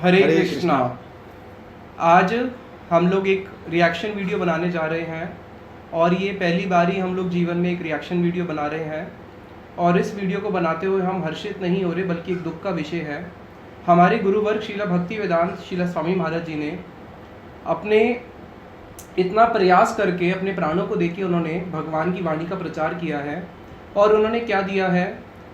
हरे कृष्णा। आज हम लोग एक रिएक्शन वीडियो बनाने जा रहे हैं और ये पहली बार ही हम लोग जीवन में एक रिएक्शन वीडियो बना रहे हैं। और इस वीडियो को बनाते हुए हम हर्षित नहीं हो रहे, बल्कि एक दुख का विषय है। हमारे गुरुवर्ग शीला भक्ति वेदांत शीला स्वामी महाराज जी ने अपने इतना प्रयास करके अपने प्राणों को देके उन्होंने भगवान की वाणी का प्रचार किया है। और उन्होंने क्या दिया है?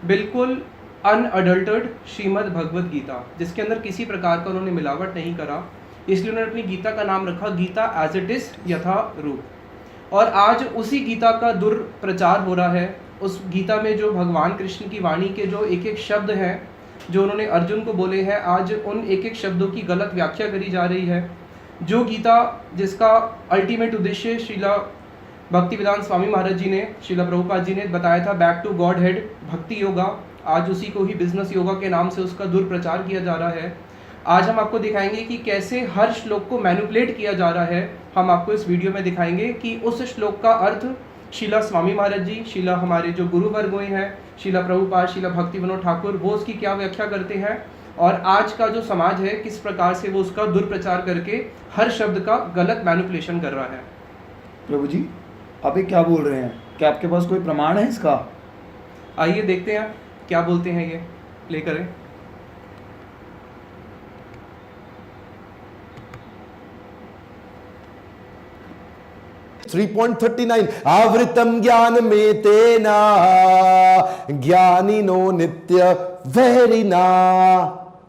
बिल्कुल अनअडल्टर्ड श्रीमद् भगवत गीता, जिसके अंदर किसी प्रकार का उन्होंने मिलावट नहीं करा। इसलिए उन्होंने अपनी गीता का नाम रखा गीता एज इट इज यथा रूप। और आज उसी गीता का दुर्प्रचार हो रहा है। उस गीता में जो भगवान कृष्ण की वाणी के जो एक एक शब्द हैं जो उन्होंने अर्जुन को बोले हैं, आज उन एक एक शब्दों की गलत व्याख्या करी जा रही है। जो गीता जिसका अल्टीमेट उद्देश्य शीला भक्ति वेदांत स्वामी महाराज जी ने, शीला प्रभुपाद जी ने बताया था, बैक टू गॉड हेड भक्ति योगा, आज उसी को ही बिजनेस योगा के नाम से उसका दुर्प्रचार किया जा रहा है। आज हम आपको दिखाएंगे कि कैसे हर श्लोक को मैनिपुलेट किया जा रहा है। हम आपको इस वीडियो में दिखाएंगे कि उस श्लोक का अर्थ शीला स्वामी महाराज जी, शीला हमारे जो गुरु वर्ग हुए हैं, शीला प्रभुपाद, शीला भक्ति विनोद ठाकुर, वो उसकी क्या व्याख्या करते हैं और आज का जो समाज है किस प्रकार से वो उसका दुर्प्रचार करके हर शब्द का गलत मैनिपुलेशन कर रहा है। प्रभु जी, आप ये क्या बोल रहे हैं? क्या आपके पास कोई प्रमाण है इसका? आइए देखते हैं क्या बोलते हैं। ये प्ले करें। .39 आवृतम ज्ञान में तेना ज्ञानिनो नित्य वैरिना।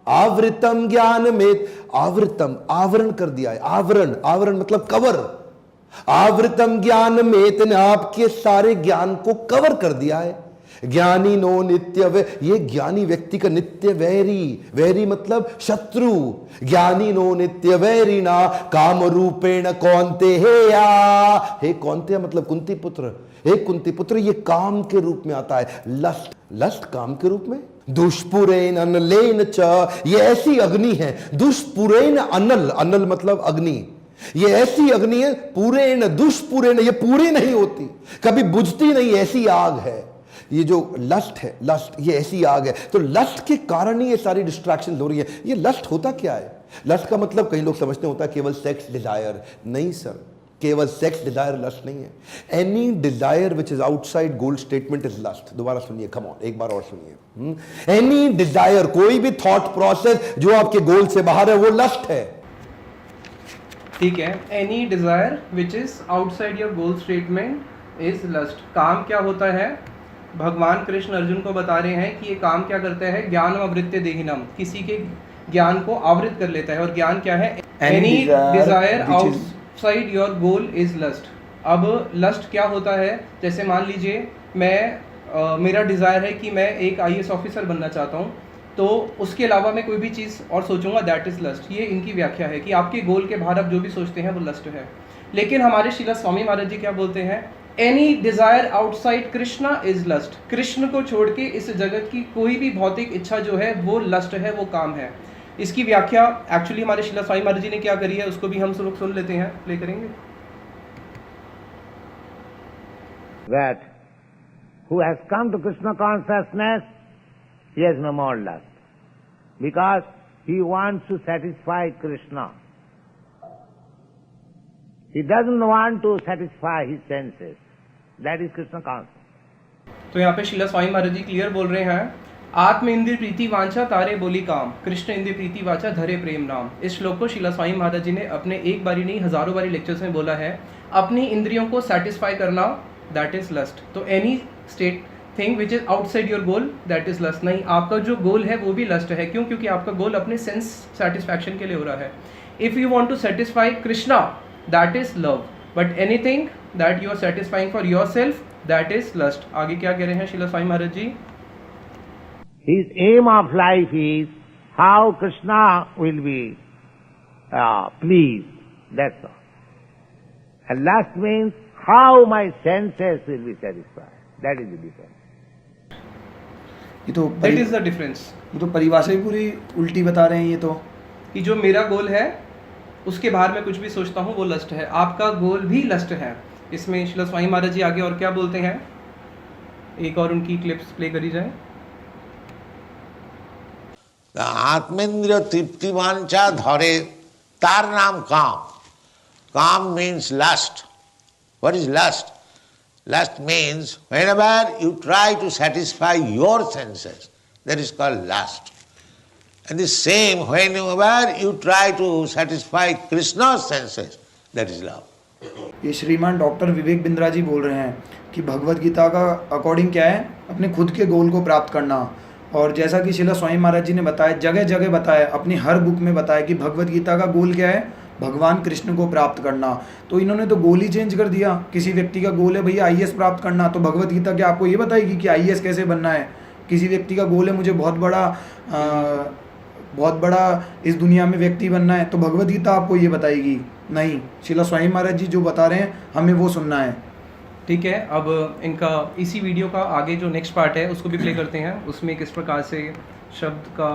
आवृतम ज्ञान में, आवृतम आवरण कर दिया है। आवरण, आवरण मतलब कवर। आवृतम ज्ञान में तेना आपके सारे ज्ञान को कवर कर दिया है। ज्ञानी नो नित्य वे, ये ज्ञानी व्यक्ति का नित्य वैरी, वैरी मतलब शत्रु। ज्ञानी नो नित्य वैरी ना काम रूपेण कौन्ते हे या, हे कौन्ते मतलब कुंती पुत्र, हे कुंती पुत्र, ये काम के रूप में आता है। लस्ट, लस्ट काम के रूप में। दुष्पुरेन अनलेन च, ये ऐसी अग्नि है। दुष्पुरेन अनल, अनल मतलब अग्नि, ये ऐसी अग्नि है। पूरेन दुष्पुरेन, ये पूरी नहीं होती, कभी बुझती नहीं, ऐसी आग है। ये जो लस्ट है, लस्ट ये ऐसी आग है। तो लस्ट के कारण ही ये सारी डिस्ट्रैक्शन हो रही है। ये लस्ट होता क्या है? लस्ट का मतलब कई लोग समझते होता है केवल सेक्स डिजायर। नहीं सर, केवल सेक्स डिजायर लस्ट नहीं है। Any desire which is outside goal statement is lust. दोबारा सुनिए, कम ऑन, एक बार और सुनिए। एनी डिजायर, कोई भी थॉट प्रोसेस जो आपके गोल से बाहर है, वो लस्ट है। ठीक है, any desire which is outside your goal statement is lust. काम क्या होता है? भगवान कृष्ण अर्जुन को बता रहे हैं कि ये काम क्या करता है? ज्ञान आवृत्य देहिनम, किसी के ज्ञान को आवृत कर लेता है। और ज्ञान क्या है? Any desire outside your goal is lust. अब लस्ट क्या होता है? जैसे मान लीजिए मेरा डिजायर है कि मैं एक IAS ऑफिसर बनना चाहता हूँ, तो उसके अलावा मैं कोई भी चीज़ और सोचूंगा, दैट इज लस्ट। ये इनकी व्याख्या है कि आपके गोल के बाहर आप जो भी सोचते हैं वो लस्ट है। लेकिन हमारे शीला स्वामी महाराज जी क्या बोलते हैं? Any desire outside Krishna is lust. Krishna को छोड़ के इस जगत की कोई भी भौतिक इच्छा जो है वो लस्ट है, वो काम है। इसकी व्याख्या एक्चुअली हमारे शीला स्वामी महाराज जी ने क्या करी है, उसको भी हम सब लोग सुन लेते हैं, प्ले करेंगे। That who has come to Krishna consciousness, he has no more lust, because he wants to satisfy Krishna. He doesn't want to satisfy his senses. That is Krishna consciousness. तो यहाँ पे शीला स्वामी महाराज जी क्लियर बोल रहे हैं, आत्म इंद्रिय प्रीति वांछा तारे बोली काम, कृष्ण इंद्रिय प्रीति वांछा धरे प्रेम नाम। इस श्लोक को शीला स्वामी महाराज जी ने अपने एक बारी नहीं हजारों बारी लेक्चर्स में बोला है। अपनी इंद्रियों को सेटिस्फाई करना, दैट इज लस्ट। तो any state thing which is outside your goal, that is lust. नहीं, आपका जो गोल है वो भी लस्ट है। क्यों? क्योंकि आपका गोल अपने सेंस सेटिस्फैक्शन के लिए हो रहा है। If you want to satisfy Krishna, that is love, but anything that you are satisfying for yourself, that is lust. आगे क्या कह रहे हैं शीला स्वामी महाराज जी? His aim of life is how Krishna will be pleased. That's all. And lust means how my senses will be satisfied. That is the difference. ये तो That is the difference. ये तो परिभाषा भी पूरी उल्टी बता रहे हैं। ये तो कि जो मेरा गोल है उसके बाहर मैं कुछ भी सोचता हूँ वो लस्ट है। आपका गोल भी लस्ट है। इसमें शीला स्वामी महाराज जी आगे और क्या बोलते हैं, एक और उनकी क्लिप्स प्ले करी जाए। আত্মেন্দ্রিয় তৃপ্তিমাঞ্চা ধরে তার নাম কাম। কাম means lust. What is lust? Lust means whenever you try to satisfy your senses, that is called lust. And the same, whenever you try to satisfy Krishna's senses, that is love. ये श्रीमान doctor Vivek Bindra ji बोल रहे हैं कि भगवत गीता का according क्या है, अपने खुद के गोल को प्राप्त करना। और जैसा कि शिला स्वामी महाराज जी ने बताया, जगह जगह बताया, अपनी हर बुक में बताया कि भगवत गीता का गोल क्या है, भगवान कृष्ण को प्राप्त करना। तो इन्होंने तो गोल ही चेंज कर दिया। किसी व्यक्ति का गोल है भैया आईएएस प्राप्त करना, तो भगवत गीता क्या आपको ये बताएगी कि आईएएस कैसे बनना है? किसी व्यक्ति का गोल है मुझे बहुत बड़ा इस दुनिया में व्यक्ति बनना है, तो भगवत गीता आपको ये बताएगी? नहीं, शिला स्वामी महाराज जी जो बता रहे हैं हमें वो सुनना है। ठीक है, अब इनका इसी वीडियो का आगे जो नेक्स्ट पार्ट है उसको भी प्ले करते हैं। उसमें किस प्रकार से शब्द का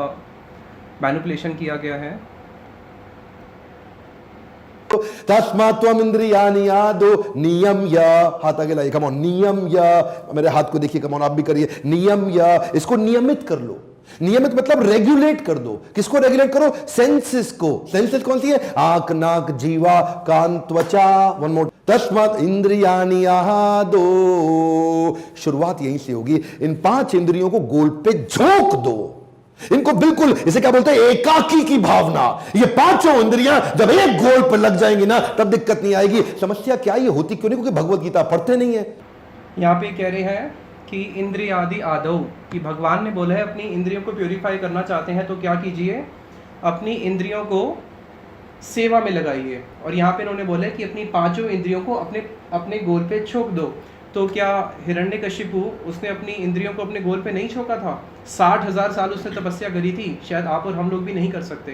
मैनिपुलेशन किया गया है। तस्मात् त्वम् इंद्रियाणि आदो नियम्य, हाथ आगे लाइए, कम ऑन, नियम्य, मेरे हाथ को देखिए, कम ऑन आप भी करिए, नियम्य, इसको नियमित कर लो। नियमित मतलब रेगुलेट कर दो। किसको रेगुलेट करो? सेंसेस को। सेंसेस कौन सी है? आंख, नाक, जीवा, कान, त्वचा। वन मोर, तस्मात् इंद्रियाणि आदो। शुरुआत यहीं से होगी। इन 5 इंद्रियों को गोल पे झोंक दो। इनको बिल्कुल, इसे क्या बोलते हैं, एकाकी की भावना। ये 5 इंद्रियां जब एक गोल पर लग जाएंगी ना, तब दिक्कत नहीं आएगी। समस्या क्या ये होती क्यों नहीं? क्योंकि भगवत गीता पढ़ते नहीं है। यहाँ पे कह रहे हैं कि इंद्रियादि आदौ, कि भगवान ने बोला है अपनी इंद्रियों को प्योरीफाई करना चाहते हैं तो क्या कीजिए, अपनी इंद्रियों को सेवा में लगाइए। और यहाँ पे उन्होंने बोला है कि अपनी 5 इंद्रियों को अपने गोल पे छोक दो। तो क्या हिरण्यकशिपु उसने अपनी इंद्रियों को अपने गोल पे नहीं छोका था? 60,000 साल उसने तपस्या करी थी, शायद आप और हम लोग भी नहीं कर सकते।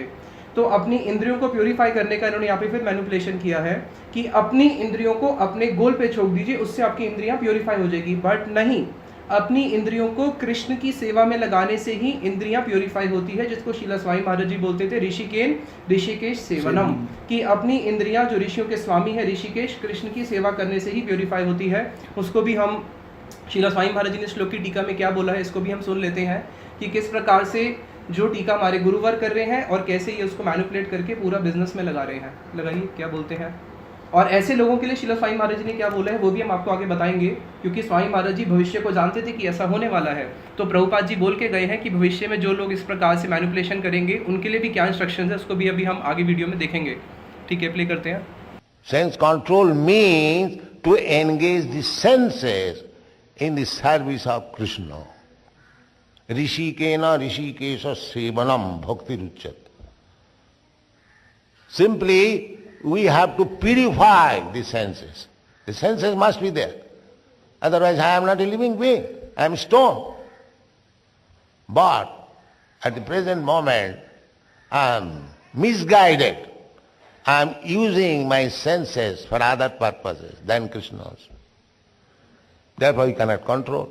तो अपनी इंद्रियों को प्योरीफाई करने का इन्होंने यहाँ पे फिर मैनिपुलेशन किया है कि अपनी इंद्रियों को अपने गोल पे छोक दीजिए, उससे आपकी इंद्रियां प्योरीफाई हो जाएगी। बट नहीं, अपनी इंद्रियों को कृष्ण की सेवा में लगाने से ही इंद्रियां प्योरीफाई होती है, जिसको शीला स्वामी महाराज जी बोलते थे ऋषिकेश सेवनम, कि अपनी इंद्रियां जो ऋषियों के स्वामी है ऋषिकेश, कृष्ण की सेवा करने से ही प्योरीफाई होती है। उसको भी हम, शीला स्वामी महाराज जी ने श्लोक की टीका में क्या बोला है, इसको भी हम सुन लेते हैं कि किस प्रकार से जो टीका हमारे गुरुवर कर रहे हैं और कैसे ये उसको मैनिपुलेट करके पूरा बिजनेस में लगा रहे हैं। लगाइए क्या बोलते हैं। और ऐसे लोगों के लिए शीला स्वामी महाराज जी ने क्या बोला है वो भी हम आपको आगे बताएंगे, क्योंकि स्वामी महाराज जी भविष्य को जानते थे कि ऐसा होने वाला है। तो प्रभुपाद जी बोल के गए हैं कि भविष्य में जो लोग इस प्रकार से मैनिपुलेशन करेंगे उनके लिए भी क्या इंस्ट्रक्शंस है, उसको भी अभी हम आगे वीडियो में देखेंगे। ठीक है, प्ले करते हैं। Sense control means to engage the senses in the service of Krishna. Rishikena Rishikesha Sevanam Bhakti Ruchat. Simply, we have to purify the senses. The senses must be there. Otherwise, I am not a living being. I am stone. But at the present moment, I am misguided. I am using my senses for other purposes than Krishna's. Therefore, you cannot control.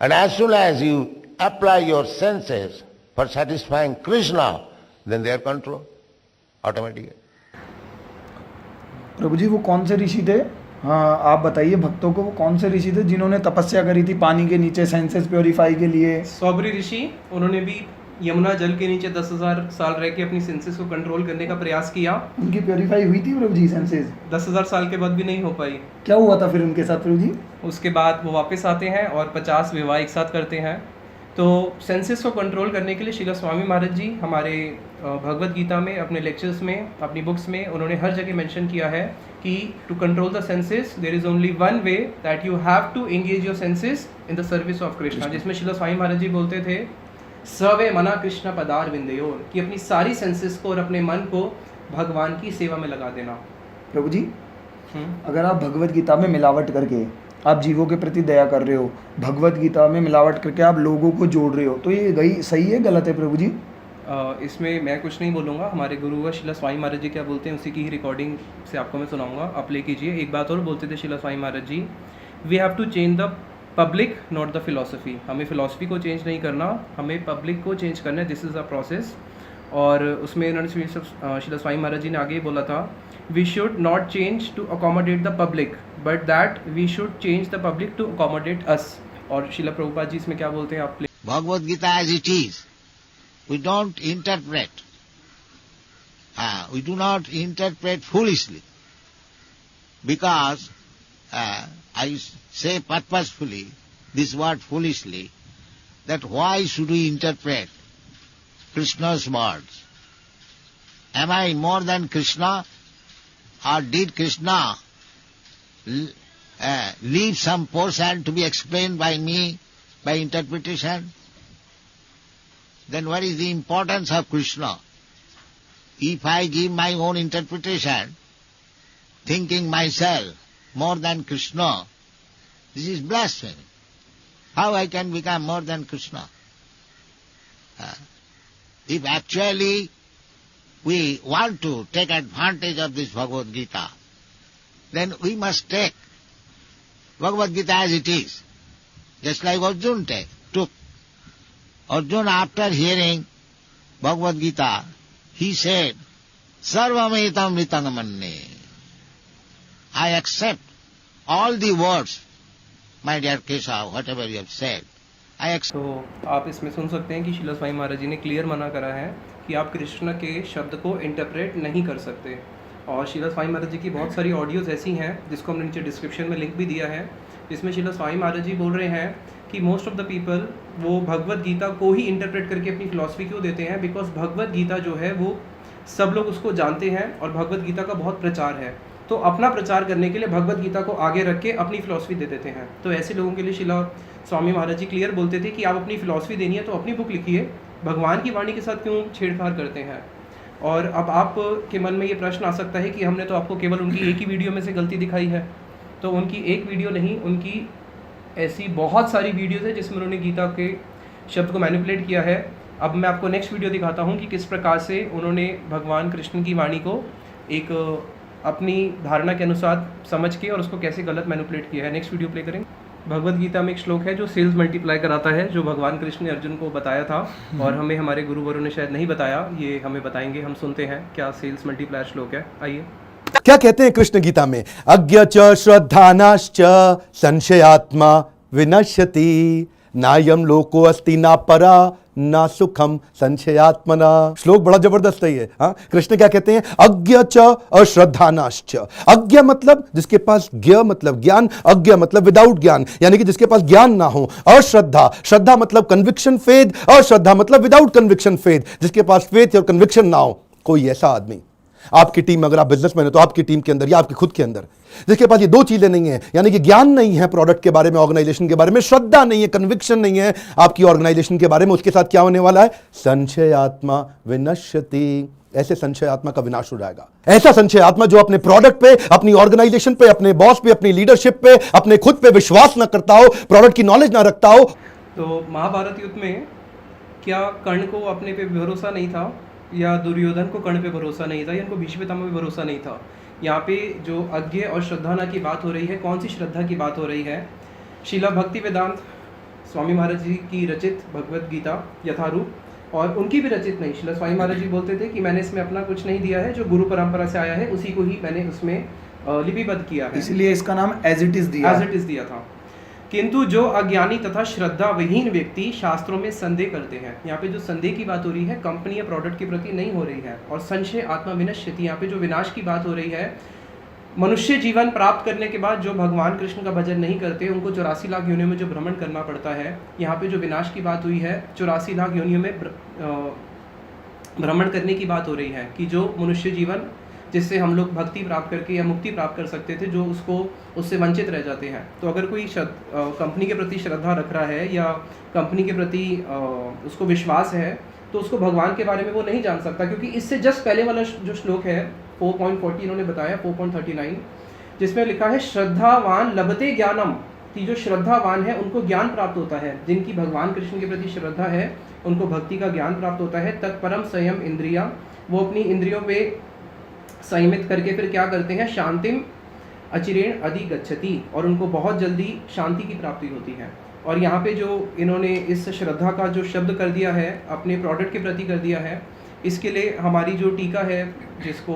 And as soon as you apply your senses for satisfying Krishna, then they are controlled automatically. प्रभु जी वो कौन से ऋषि थे? हाँ आप बताइए भक्तों को, वो कौन से ऋषि थे जिन्होंने तपस्या करी थी पानी के नीचे सेंसेस प्योरीफाई के लिए? सौबरी ऋषि, उन्होंने भी यमुना जल के नीचे 10,000 साल रह के अपनी सेंसेस को कंट्रोल करने का प्रयास किया। उनकी प्योरीफाई हुई थी प्रभु जी सेंसेस? 10,000 साल के बाद भी नहीं हो पाई। क्या हुआ था फिर उनके साथ प्रभु जी? उसके बाद वो वापस आते हैं और 50 विवाह एक साथ करते हैं। तो सेंसेस को कंट्रोल करने के लिए शीला स्वामी महाराज जी हमारे भगवत गीता में, अपने लेक्चर्स में, अपनी बुक्स में उन्होंने हर जगह मेंशन किया है कि to control the senses there is only one way, that you have to engage your senses in the service of Krishna, जिसमें शीला स्वामी महाराज जी बोलते थे सवे मना कृष्ण पदार विंदयोर, कि अपनी सारी सेंसेस को और अपने मन को भगवान की सेवा में लगा देना। प्रभु जी अगर आप भगवत गीता में मिलावट करके आप जीवों के प्रति दया कर रहे हो, भगवत गीता में मिलावट करके आप लोगों को जोड़ रहे हो, तो ये सही है गलत है प्रभु जी? इसमें मैं कुछ नहीं बोलूँगा, हमारे गुरु शीला स्वामी महाराज जी क्या बोलते हैं उसी की ही रिकॉर्डिंग से आपको मैं सुनाऊंगा, आप प्ले कीजिए। एक बात और बोलते थे Srila Swami Maharaj ji, we have to change the public not the philosophy, हमें फिलोसफी को चेंज नहीं करना, हमें पब्लिक को चेंज करना है, दिस इज़ अ प्रोसेस। और उसमें उन्होंने शीला स्वामी महाराज जी ने आगे बोला था, we should not change to accommodate the public but that we should change the public to accommodate us. और शीला प्रभुपाद जी इसमें क्या बोलते हैं आप प्ले Bhagavad Gita as it is. We don't interpret. We do not interpret foolishly. Because I say purposefully this word foolishly, that why should we interpret Krishna's words? Am I more than Krishna? Or did Krishna leave some portion to be explained by me by interpretation? Then what is the importance of Krishna? If I give my own interpretation, thinking myself more than Krishna, this is blasphemy. How I can become more than Krishna? If actually we want to take advantage of this Bhagavad Gita, then we must take Bhagavad Gita as it is, just like Arjuna took. Arjuna, after hearing Bhagavad Gita, he said, Sarvametam Ritangamanne. I accept all the words, my dear Keshav, whatever you have said. I accept. तो आप इसमें सुन सकते हैं कि शीला स्वामी महाराज जी ने clear मना करा है कि आप कृष्ण के शब्द को इंटरप्रेट नहीं कर सकते। और शीला स्वामी महाराज जी की बहुत सारी ऑडियोज़ ऐसी हैं जिसको हमने नीचे डिस्क्रिप्शन में लिंक भी दिया है, जिसमें शीला स्वामी महाराज जी बोल रहे हैं कि मोस्ट ऑफ द पीपल वो भगवत गीता को ही इंटरप्रेट करके अपनी फिलॉसफी क्यों देते हैं, बिकॉज भगवत गीता जो है वो सब लोग उसको जानते हैं और भगवत गीता का बहुत प्रचार है, तो अपना प्रचार करने के लिए भगवत गीता को आगे रख के अपनी फिलॉसफी दे देते हैं। तो ऐसे लोगों के लिए शीला स्वामी महाराज जी क्लियर बोलते थे कि आप अपनी फिलॉसफी देनी है तो अपनी बुक लिखिए, भगवान की वाणी के साथ क्यों छेड़छाड़ करते हैं। और अब आप के मन में ये प्रश्न आ सकता है कि हमने तो आपको केवल उनकी एक ही वीडियो में से गलती दिखाई है, तो उनकी एक वीडियो नहीं, उनकी ऐसी बहुत सारी वीडियोज़ है जिसमें उन्होंने गीता के शब्द को मैनिपुलेट किया है। अब मैं आपको नेक्स्ट वीडियो दिखाता हूँ कि किस प्रकार से उन्होंने भगवान कृष्ण की वाणी को एक अपनी धारणा के अनुसार समझ के और उसको कैसे गलत मैनिपुलेट किया है। नेक्स्ट वीडियो प्ले करें। भगवत गीता में एक श्लोक है जो सेल्स मल्टीप्लाई कराता है, जो भगवान कृष्ण ने अर्जुन को बताया था और हमें हमारे गुरुवरों ने शायद नहीं बताया, ये हमें बताएंगे। हम सुनते हैं क्या सेल्स मल्टीप्लायर श्लोक है, आइए। क्या कहते हैं कृष्ण गीता में? अज्ञ च श्रद्धानाश्च संशयात्मा विनश्यति, नायम लोको अस्ति ना परा ना सुखम संशयात्मना। श्लोक बड़ा जबरदस्त है ये। हाँ, कृष्ण क्या कहते हैं? अज्ञ च अश्रद्धानाश्च। अज्ञ मतलब जिसके पास, ज्ञ मतलब ज्ञान, अज्ञ मतलब विदाउट ज्ञान, यानी कि जिसके पास ज्ञान ना हो। अश्रद्धा, श्रद्धा मतलब कन्विक्शन फेथ, अश्रद्धा मतलब विदाउट कन्विक्शन फेथ, जिसके पास फेथ और कन्विक्शन ना हो। कोई ऐसा आदमी आपकी टीम, अगर आप बिजनेसमैन है तो आपकी टीम के अंदर या आपकी खुद के अंदर, जिसके पास ये दो चीजें नहीं है, यानी कि ज्ञान नहीं है प्रोडक्ट के बारे में, ऑर्गेनाइजेशन के बारे में, श्रद्धा नहीं है, कन्विक्शन नहीं है आपकी ऑर्गेनाइजेशन के बारे में, उसके साथ क्या होने वाला है? संशय आत्मा विनश्यति। ऐसे संशय आत्मा का विनाश हो जाएगा। ऐसा संशय आत्मा जो अपने प्रोडक्ट पे, अपनी ऑर्गेनाइजेशन पे, अपने बॉस पे, अपनी लीडरशिप पे, अपने खुद पे विश्वास ना करता हो, प्रोडक्ट की नॉलेज ना रखता हो। तो महाभारत युद्ध में क्या कर्ण को अपने पे भरोसा नहीं था, या दुर्योधन को कर्ण पे भरोसा नहीं था, या इनको भीष्म पितामह पे भरोसा नहीं था? यहाँ पे जो अज्ञ और श्रद्धाना की बात हो रही है, कौन सी श्रद्धा की बात हो रही है? शीला भक्ति वेदांत स्वामी महाराज जी की रचित भगवत गीता यथारूप, और उनकी भी रचित नहीं। शीला स्वामी महाराज जी बोलते थे कि मैंने इसमें अपना कुछ नहीं दिया है, जो गुरु परंपरा से आया है उसी को ही मैंने उसमें लिपिबद्ध किया है, इसलिए इसका नाम एज इट इज दिया था। किंतु जो अज्ञानी तथा श्रद्धा विहीन व्यक्ति शास्त्रों में संदेह करते हैं, यहाँ पे जो संदेह की बात हो रही है कंपनी या प्रोडक्ट के प्रति नहीं हो रही है, और संशय आत्मा विनश्यति, यहाँ पे जो विनाश की बात हो रही है, मनुष्य जीवन प्राप्त करने के बाद जो भगवान कृष्ण का भजन नहीं करते उनको 84 लाख योनियों में जो भ्रमण करना पड़ता है। यहाँ पे जो विनाश की बात हुई है, 84 लाख योनियों में भ्रमण करने की बात हो रही है, कि जो मनुष्य जीवन जिससे हम लोग भक्ति प्राप्त करके या मुक्ति प्राप्त कर सकते थे, जो उससे वंचित रह जाते हैं। तो अगर कोई कंपनी के प्रति श्रद्धा रख रहा है या कंपनी के प्रति उसको विश्वास है, तो उसको भगवान के बारे में वो नहीं जान सकता, क्योंकि इससे जस्ट पहले वाला जो श्लोक है 4.40 इन्होंने बताया, 4.39, जिसमें लिखा है श्रद्धावान लभते ज्ञानम, कि जो श्रद्धावान है उनको ज्ञान प्राप्त होता है, जिनकी भगवान कृष्ण के प्रति श्रद्धा है उनको भक्ति का ज्ञान प्राप्त होता है। तत्परम संयम इंद्रिया, वो अपनी इंद्रियों पे संयमित करके फिर क्या करते हैं? शांतिम अचिरेण अधिगच्छति, और उनको बहुत जल्दी शांति की प्राप्ति होती है। और यहाँ पे जो इन्होंने इस श्रद्धा का जो शब्द कर दिया है, अपने प्रोडक्ट के प्रति कर दिया है, इसके लिए हमारी जो टीका है, जिसको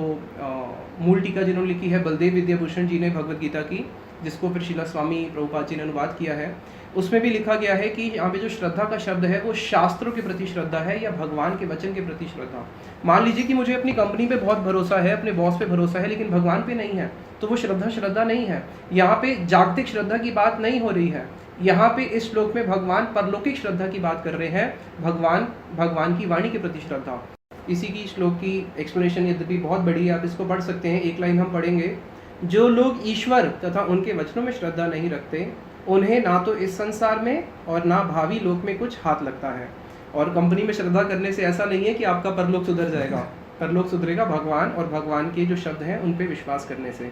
मूल टीका जिन्होंने लिखी है बलदेव विद्याभूषण जी ने भगवत गीता की, जिसको फिर शीला स्वामी प्रभुपाद जी ने अनुवाद किया है, उसमें भी लिखा गया है कि यहाँ पे जो श्रद्धा का शब्द है वो शास्त्रों के प्रति श्रद्धा है या भगवान के वचन के प्रति श्रद्धा। मान लीजिए कि मुझे अपनी कंपनी पे बहुत भरोसा है, अपने बॉस पे भरोसा है, लेकिन भगवान पे नहीं है, तो वो श्रद्धा नहीं है। यहाँ पे जागतिक श्रद्धा की बात नहीं हो रही है। यहाँ पे इस श्लोक में भगवान परलौकिक श्रद्धा की बात कर रहे हैं, भगवान की वाणी के प्रति श्रद्धा। इसी की श्लोक की एक्सप्लेनेशन यद्यपि बहुत बड़ी है, आप इसको पढ़ सकते हैं। एक लाइन हम पढ़ेंगे। जो लोग ईश्वर तथा उनके वचनों में श्रद्धा नहीं रखते, उन्हें ना तो इस संसार में और ना भावी लोक में कुछ हाथ लगता है। और कंपनी में श्रद्धा करने से ऐसा नहीं है कि आपका परलोक सुधर जाएगा। परलोक सुधरेगा भगवान और भगवान के जो शब्द हैं उन पे विश्वास करने से।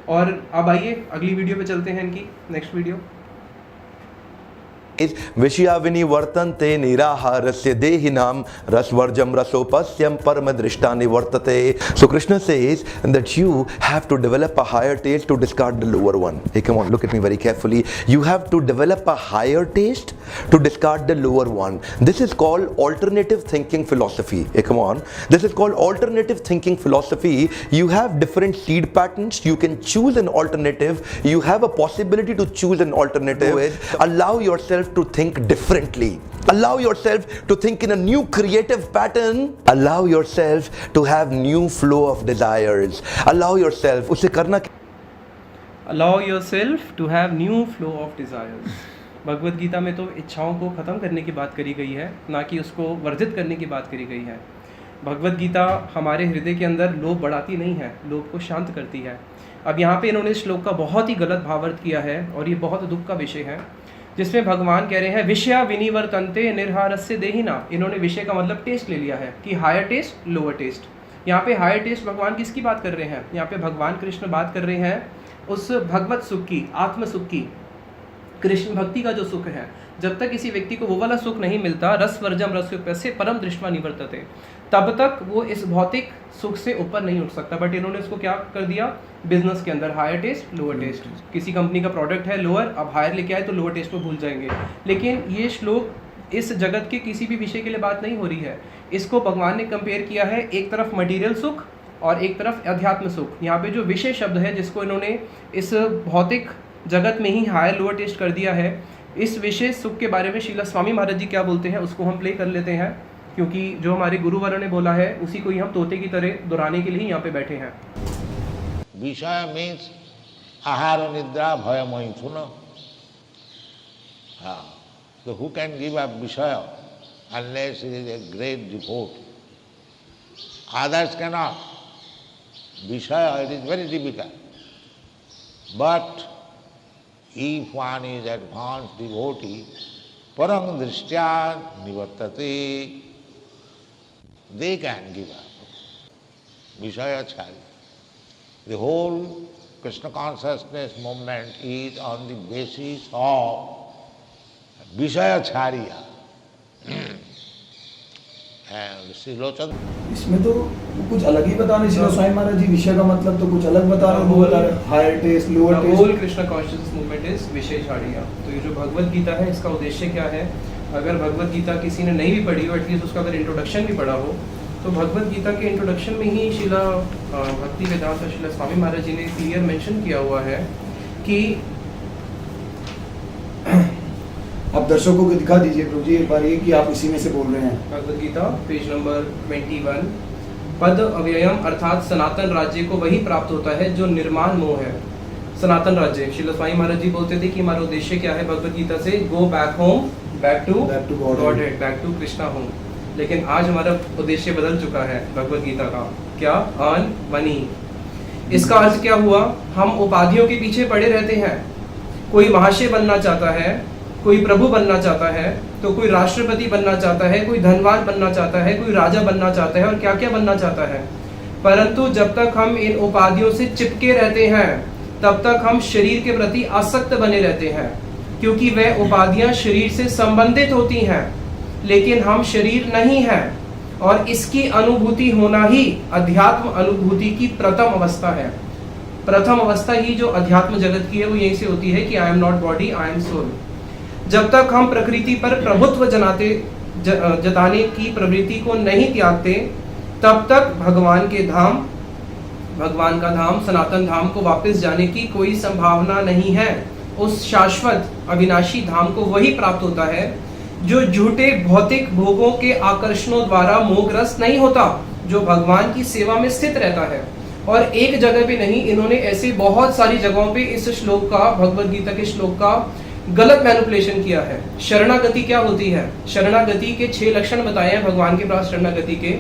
और अब आइए अगली वीडियो पे चलते हैं, इनकी नेक्स्ट वीडियो। विषया विनिवर्तन्ते निराहारस्य देहिनाम रसवर्जम रसोपस्यम परम दृष्टा निवर्तते. So Krishna says that you have to develop a higher taste to discard the lower one. Hey, come on, look at me very carefully. You have to develop a higher taste to discard the lower one. This is called alternative thinking philosophy. Hey, come on. This is called alternative thinking philosophy. You have different seed patterns. You can choose an alternative. You have a possibility to choose an alternative. Allow yourself to think differently. Allow yourself to think in a new creative pattern. Allow yourself to have new flow of desires. Allow yourself. उसे करना Allow yourself to have new flow of desires. Bhagavad Gita में तो इच्छाओं को ख़त्म करने की बात करी गई है, ना कि उसको वर्जित करने की बात करी गई है। भगवद गीता हमारे हृदय के अंदर लोभ बढ़ाती नहीं है, लोभ को शांत करती है। अब यहाँ पे इन्होंने इस श्लोक का बहुत ही गलत भावार्थ किया है और ये बहुत दुख का विषय है, जिसमें भगवान कह रहे हैं विषया विनिवर्तन्ते निर्हारस्य देहिना। इन्होंने विषय का मतलब टेस्ट ले लिया है कि हायर टेस्ट लोअर टेस्ट। यहाँ पे हायर टेस्ट भगवान किसकी बात कर रहे हैं? यहाँ पे भगवान कृष्ण बात कर रहे हैं उस भगवत सुख की, आत्म सुख की, कृष्ण भक्ति का जो सुख है। जब तक किसी व्यक्ति को वो वाला सुख नहीं मिलता, रस वर्जम रसोपस्ये परम दृष्ट्वा निवर्तते, तब तक वो इस भौतिक सुख से ऊपर नहीं उठ सकता। बट इन्होंने इसको क्या कर दिया? बिजनेस के अंदर हायर टेस्ट लोअर टेस्ट। किसी कंपनी का प्रोडक्ट है लोअर, अब हायर लेके आए तो लोअर टेस्ट को भूल जाएंगे। लेकिन ये श्लोक इस जगत के किसी भी विषय के लिए बात नहीं हो रही है। इसको भगवान ने कंपेयर किया है एक तरफ मटीरियल सुख और एक तरफ अध्यात्म सुख। यहाँ पे जो विषय शब्द है जिसको इन्होंने इस भौतिक जगत में ही हायर लोअर टेस्ट कर दिया है, इस विशेष सुख के बारे में श्रील स्वामी महाराज जी क्या बोलते हैं उसको हम प्ले कर लेते हैं, क्योंकि जो हमारे गुरुवर ने बोला है उसी को ही हम तोते की तरह दोहराने के लिए यहाँ पे बैठे हैं। विषय मीन्स आहार निद्रा भय मैथुन। So who can give up विषय unless he is a great devotee? Others cannot. Vishaya, it is very difficult. But if one is advanced devotee, parang drishtya nivartate, they can give up. Vishayachari. The whole Krishna consciousness movement is on the basis of Vishayacharya. And Sri Lochand. इसमें तो कुछ अलग ही बता रहे श्री स्वामी महाराज जी। विषय का मतलब तो कुछ अलग बता रहे हैं, वो बता रहे higher taste lower taste. Whole Krishna consciousness movement is विशेषाड़िया। तो ये जो भगवत गीता है इसका उद्देश्य क्या है? अगर भगवत गीता किसी ने नहीं भी पढ़ी हो, एटलीस्ट उसका अगर इंट्रोडक्शन भी पढ़ा हो, तो भगवत गीता के इंट्रोडक्शन में ही शिला भक्ति वेदांत शिला स्वामी महाराज जी ने क्लियर मेंशन किया हुआ है कि आप दर्शकों को दिखा दीजिए प्रभु जी एक बार ये कि आप इसी में से बोल रहे हैं। भगवद गीता पेज नंबर 21, पद अव्ययम अर्थात सनातन राज्य को वही प्राप्त होता है जो निर्माण मोह है। सनातन राज्य, श्रील स्वामी महाराज जी बोलते थे कि हमारा उद्देश्य क्या है भगवद गीता से? Go back home, back to Godhead, back to Krishna home. लेकिन आज हमारा उद्देश्य बदल चुका है भगवद गीता का। क्या? Earn money. इसका अर्थ क्या हुआ? हम उपाधियों के पीछे पड़े रहते हैं। कोई महाशय बनना चाहता है, कोई प्रभु बनना चाहता है, तो कोई राष्ट्रपति बनना चाहता है, कोई धनवान बनना चाहता है, कोई राजा बनना चाहता है और क्या क्या बनना चाहता है। परंतु जब तक हम इन उपाधियों से चिपके रहते हैं तब तक हम शरीर के प्रति आसक्त बने रहते हैं, क्योंकि वह उपाधियां शरीर से संबंधित होती हैं, लेकिन हम शरीर नहीं हैं। और इसकी अनुभूति होना ही अध्यात्म अनुभूति की प्रथम अवस्था है। प्रथम अवस्था ही जो अध्यात्म जगत की है वो यहीं से होती है कि I am not body, I am soul. जब तक हम प्रकृति पर प्रभुत्व जताने की प्रवृत्ति को नहीं त्यागते, तब तक भगवान का धाम सनातन धाम को वापस जाने की कोई संभावना नहीं है। उस शाश्वत अविनाशी धाम को वही प्राप्त होता है जो झूठे भौतिक भोगों के आकर्षणों द्वारा मोहग्रस्त नहीं होता, जो भगवान की सेवा में स्थित रहता है। और एक जगह पे नहीं, इन्होंने ऐसे बहुत सारी जगहों पे इस श्लोक का, भगवद गीता के श्लोक का गलत मैनिपुलेशन किया है। शरणागति क्या होती है? शरणागति के 6 लक्षण बताए हैं भगवान के पास शरणागति के।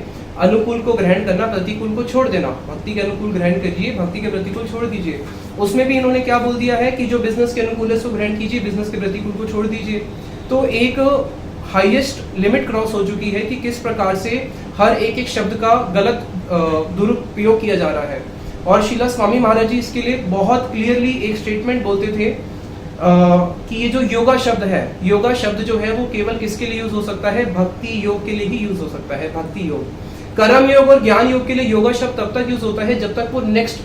अनुकूल को ग्रहण करना, प्रतिकूल को छोड़ देना। भक्ति के अनुकूल ग्रहण करिए, भक्ति के प्रतिकूल छोड़ दीजिए। उसमें भी इन्होंने क्या बोल दिया है कि जो बिजनेस के अनुकूल है उसको ग्रहण कीजिए, बिजनेस के प्रतिकूल को छोड़ दीजिए। तो एक हाईएस्ट लिमिट क्रॉस हो चुकी है कि किस प्रकार से हर एक शब्द का गलत दुरुपयोग किया जा रहा है। और शिला स्वामी महाराज जी इसके लिए बहुत क्लियरली एक स्टेटमेंट बोलते थे कि ये जो योगा शब्द है, योगा शब्द जो है वो केवल किसके लिए यूज हो सकता है? भक्ति योग के लिए ही यूज हो सकता है। भक्ति योग, कर्म योग और ज्ञान योग के लिए योगा शब्द तब तक यूज होता है जब तक वो नेक्स्ट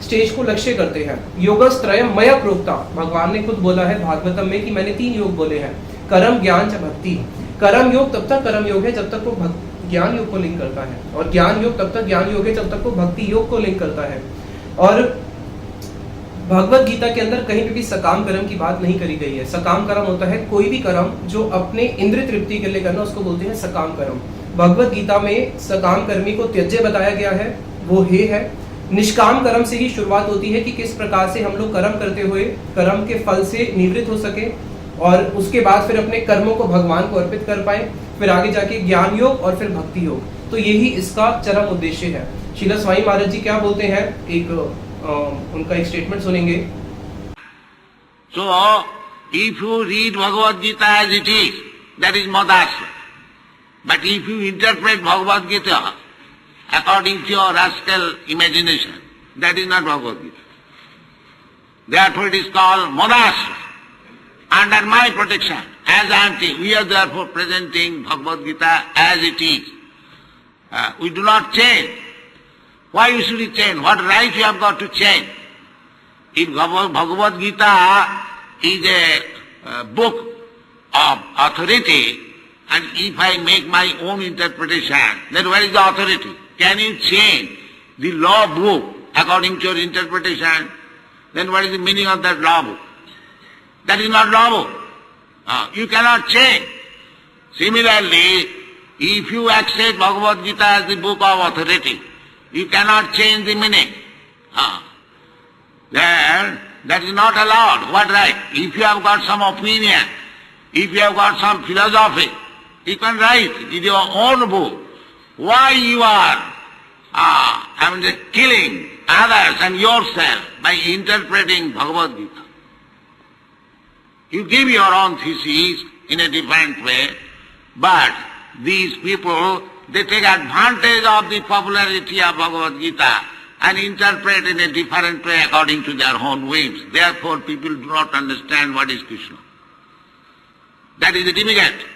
स्टेज को लक्ष्य करते हैं। योगस्त्रयम मया प्रोक्ता, भगवान ने खुद बोला है भागवतम में कि मैंने 3 योग बोले हैं, कर्म ज्ञान च भक्ति। कर्म योग तब तक कर्म योग है जब तक वो ज्ञान योग को लिंक करता है, और ज्ञान योग तब तक ज्ञान योग है जब तक वो भक्ति योग को लिंक करता है। और भगवत गीता के अंदर कहीं पे भी सकाम कर्म की बात नहीं करी गई है। सकाम कर्म होता है कोई भी कर्म जो अपने इंद्रिय तृप्ति के लिए करना, उसको बोलते हैं सकाम कर्म। भगवत गीता में सकाम कर्मी को त्यज्य बताया गया है, वो हे है। निष्काम कर्म से ही शुरुआत होती है कि किस प्रकार से हम लोग कर्म करते हुए कर्म के फल से निवृत्त हो सके, और उसके बाद फिर अपने कर्मों को भगवान को अर्पित कर पाए, फिर आगे जाके ज्ञान योग और फिर भक्ति योग। तो यही इसका चरम उद्देश्य है। शिला स्वामी महाराज जी क्या बोलते हैं, एक उनका एक स्टेटमेंट सुनेंगे। So, if you read Bhagavad Gita as it is, that is Madhasya. But if you interpret Bhagavad Gita according to your rascal imagination, that is not Bhagavad Gita. Therefore it is called Madhasya. Under my protection, as I am saying, we are therefore presenting Bhagavad Gita as it is. We do not change. Why you should change? What right you have got to change? If Bhagavad Gita is a book of authority, and if I make my own interpretation, then where is the authority? Can you change the law book according to your interpretation? Then what is the meaning of that law book? That is not law book. You cannot change. Similarly, if you accept Bhagavad Gita as the book of authority, you cannot change the meaning. Then that is not allowed. What right? If you have got some opinion, if you have got some philosophy, you can write in your own book. Why you are killing others and yourself by interpreting Bhagavad Gita? You give your own thesis in a different way, but these people, they take advantage of the popularity of Bhagavad Gita and interpret in a different way according to their own whims. Therefore people do not understand what is Krishna. That is the difficult.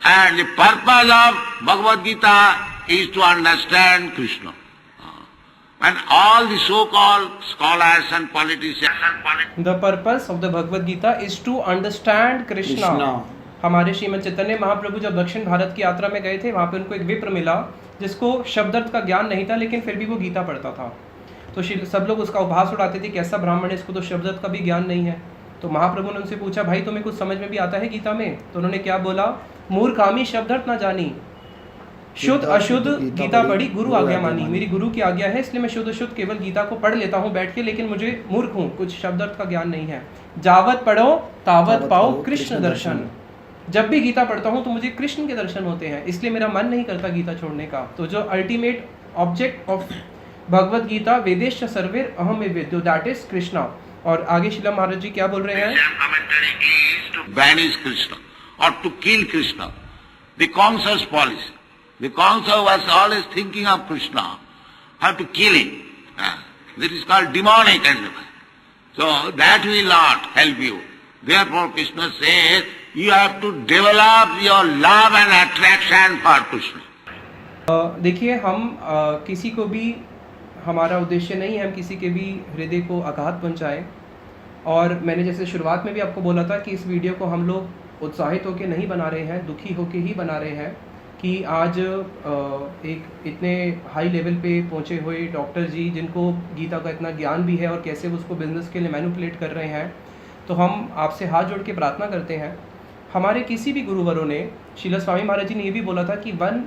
And the purpose of Bhagavad Gita is to understand Krishna. And all the so-called scholars and politicians The purpose of the Bhagavad Gita is to understand Krishna. हमारे श्रीमद चैतन्य महाप्रभु जब दक्षिण भारत की यात्रा में गए थे, वहाँ पे उनको एक विप्र मिला जिसको शब्दार्थ का ज्ञान नहीं था, लेकिन फिर भी वो गीता पढ़ता था। तो सब लोग उसका उपहास उड़ाते थे कि ऐसा ब्राह्मण है, इसको तो शब्दार्थ का भी ज्ञान नहीं है। तो महाप्रभु ने उनसे पूछा, भाई तुम्हें कुछ समझ में भी आता है गीता में? तो उन्होंने क्या बोला, मूर्खामी शब्दार्थ ना जानी, शुद्ध अशुद्ध गीता पढ़ी, गुरु आज्ञा मानी। मेरी गुरु की आज्ञा है, इसलिए मैं शुद्ध अशुद्ध केवल गीता को पढ़ लेता हूँ बैठ के, लेकिन मुझे मूर्ख हूँ, कुछ शब्दार्थ का ज्ञान नहीं है। जावत पढ़ो तावत पाओ कृष्ण दर्शन। जब भी गीता पढ़ता हूँ तो मुझे कृष्ण के दर्शन होते हैं, इसलिए मेरा मन नहीं करता गीता छोड़ने का। तो जो ultimate object of Bhagavad Gita वेदेश सर्वेर अहम वेद्यो, दैट इज कृष्णा। और आगे शिला महाराज जी क्या बोल रहे हैं, banish Krishna or to kill Krishna. The Kamsa's policy. The Kamsa was always thinking of Krishna, how to kill him. That is called demonic endeavor. So that will not help you. Therefore Krishna says, you have to develop your love and attraction for Krishna. देखिए हम किसी को भी, हमारा उद्देश्य नहीं है हम किसी के भी हृदय को आघात पहुंचाएं। और मैंने जैसे शुरुआत में भी आपको बोला था कि इस वीडियो को हम लोग उत्साहित होकर नहीं बना रहे हैं, दुखी होकर ही बना रहे हैं। कि आज एक इतने हाई लेवल पे पहुंचे हुए डॉक्टर जी जिनको गीता का इतना ज्ञान भी है और कैसे वो उसको बिजनेस के लिए मैनिपुलेट कर रहे हैं, तो हम आपसे हाथ जोड़ के प्रार्थना करते हैं। हमारे किसी भी गुरुवरों ने, शीला स्वामी महाराज जी ने ये भी बोला था कि 1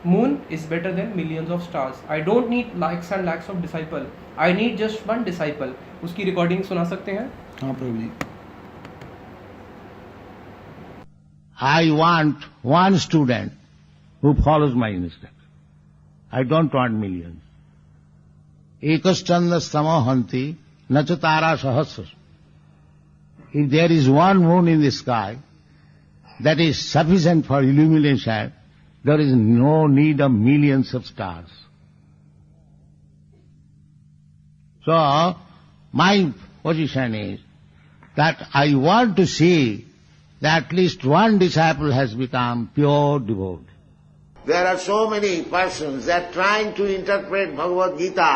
moon is better than millions of stars. I don't need likes and lakhs of disciple, I need just 1 disciple. उसकी रिकॉर्डिंग सुना सकते हैं? हाँ प्रभु जी। I want one student who follows my instruction. I don't want millions. Ekaschanda samahanti nachatara sahasra. If there is one moon in the sky that is sufficient for illumination, there is no need of millions of stars. So, my position is that I want to see that at least one disciple has become pure devotee. There are so many persons that are trying to interpret Bhagavad Gita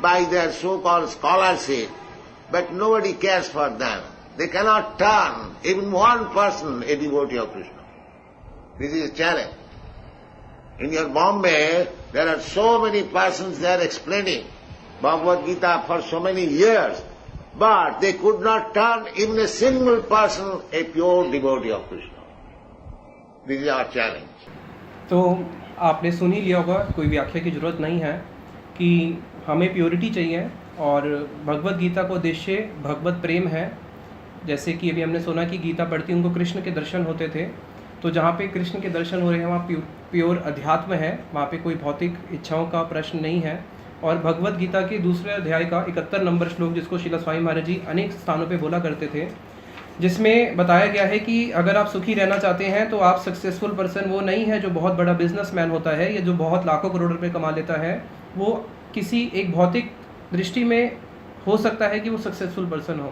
by their so-called scholarship, but nobody cares for them. They cannot turn even one person a devotee of Krishna. This is a challenge. In your Bombay, there are so many persons there explaining Bhagavad Gita for so many years, but they could not turn even a single person a pure devotee of Krishna. This is our challenge. तो आपने सुन ही लिया होगा, कोई व्याख्या की जरूरत नहीं है कि हमें प्योरिटी चाहिए और भगवत गीता का उद्देश्य भगवत प्रेम है। जैसे कि अभी हमने सुना कि गीता पढ़ती उनको कृष्ण के दर्शन होते थे, तो जहाँ पे कृष्ण के दर्शन हो रहे हैं वहाँ प्योर अध्यात्म है, वहाँ पे कोई भौतिक इच्छाओं का प्रश्न नहीं है। और भगवत गीता के दूसरे अध्याय का 71 नंबर श्लोक, जिसको शीला स्वामी महाराज जी अनेक स्थानों पे बोला करते थे, जिसमें बताया गया है कि अगर आप सुखी रहना चाहते हैं तो आप सक्सेसफुल पर्सन वो नहीं है जो बहुत बड़ा बिजनेसमैन होता है या जो बहुत लाखों करोड़ रुपए कमा लेता है। वो किसी एक भौतिक दृष्टि में हो सकता है कि वो सक्सेसफुल पर्सन हो,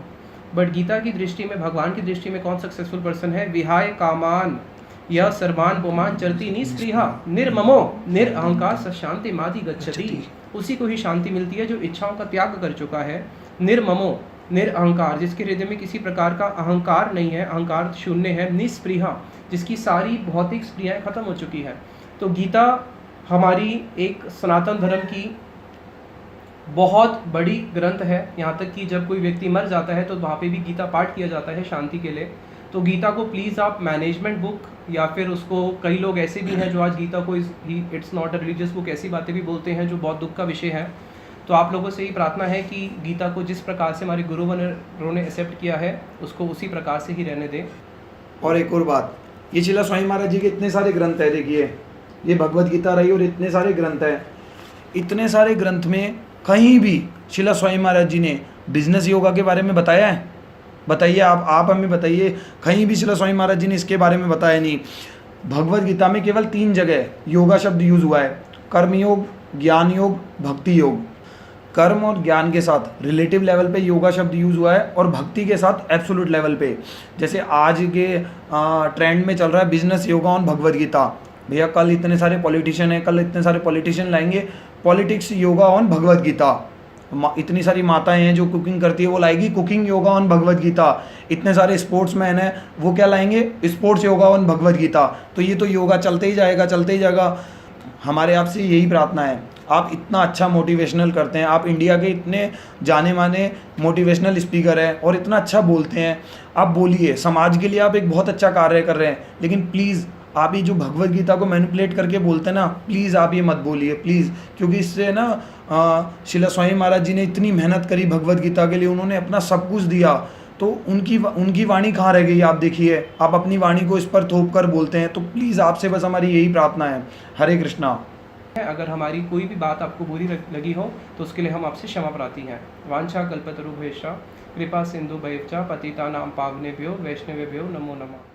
बट गीता की दृष्टि में, भगवान की दृष्टि में कौन सक्सेसफुल पर्सन है? विहाय कामान या सर्वान पुमान चरती निस्पृहा निर्ममो निरअहंकार स शांति मादि गच्छति। उसी को ही शांति मिलती है जो इच्छाओं का त्याग कर चुका है। निर्ममो निरअहंकार, जिसके हृदय में किसी प्रकार का अहंकार नहीं है, अहंकार शून्य है। निस्पृहा, जिसकी सारी भौतिक स्प्रियाएं खत्म हो चुकी है। तो गीता हमारी एक सनातन धर्म की बहुत बड़ी ग्रंथ है। यहाँ तक कि जब कोई व्यक्ति मर जाता है तो वहाँ पे भी गीता पाठ किया जाता है शांति के लिए। तो गीता को प्लीज़ आप मैनेजमेंट बुक, या फिर उसको, कई लोग ऐसे भी हैं जो आज गीता को it's not a religious book ऐसी बातें भी बोलते हैं जो बहुत दुख का विषय है। तो आप लोगों से ही प्रार्थना है कि गीता को जिस प्रकार से हमारे गुरुवरों ने एक्सेप्ट किया है उसको उसी प्रकार से ही रहने दें। और एक और बात, ये शीला स्वामी महाराज जी के इतने सारे ग्रंथ है, देखिए ये भगवत गीता रही और इतने सारे ग्रंथ हैं। इतने सारे ग्रंथ में कहीं भी शीला स्वामी महाराज जी ने बिजनेस योगा के बारे में बताया है? बताइए, आप हमें बताइए, कहीं भी शीला स्वामी महाराज जी ने इसके बारे में बताया नहीं। भगवत गीता में केवल 3 जगह योगा शब्द यूज हुआ है, कर्म योग, ज्ञान योग, भक्ति योग। कर्म और ज्ञान के साथ रिलेटिव लेवल पे योगा शब्द यूज हुआ है और भक्ति के साथ एब्सोल्यूट लेवल पे। जैसे आज के ट्रेंड में चल रहा है बिजनेस योगा ऑन भगवत गीता। भैया कल इतने सारे पॉलिटिशियन हैं, कल इतने सारे पॉलिटिशियन लाएंगे पॉलिटिक्स योगा ऑन भगवत गीता। इतनी सारी माताएं हैं जो कुकिंग करती है, वो लाएगी कुकिंग योगा ऑन भगवत गीता। इतने सारे स्पोर्ट्समैन हैं, वो क्या लाएंगे? Sports yoga on Bhagavad Gita. तो ये तो योगा चलते ही जाएगा, चलते ही जाएगा। हमारे आपसे यही प्रार्थना है, आप इतना अच्छा मोटिवेशनल करते हैं, आप इंडिया के इतने जाने माने मोटिवेशनल स्पीकर हैं और इतना अच्छा बोलते हैं, आप बोलिए, समाज के लिए आप एक बहुत अच्छा कार्य कर रहे हैं। लेकिन प्लीज़ आप ये जो भगवत गीता को मैनिपुलेट करके बोलते हैं ना, प्लीज़ आप ये मत बोलिए प्लीज़, क्योंकि इससे ना शीला स्वामी महाराज जी ने इतनी मेहनत करी भगवत गीता के लिए, उन्होंने अपना सब कुछ दिया, तो उनकी वाणी कहाँ रह गई? आप देखिए, आप अपनी वाणी को इस पर थोप कर बोलते हैं। तो प्लीज़ आपसे बस हमारी यही प्रार्थना है। हरे कृष्णा। अगर हमारी कोई भी बात आपको बुरी लगी हो तो उसके लिए हम आपसे क्षमा प्रार्थी हैं। वांछा कल्पतरुभ्यश्च कृपा सिंधु भैश्च पतितानां पावनेभ्यो वैष्णवेभ्यो नमो नमः।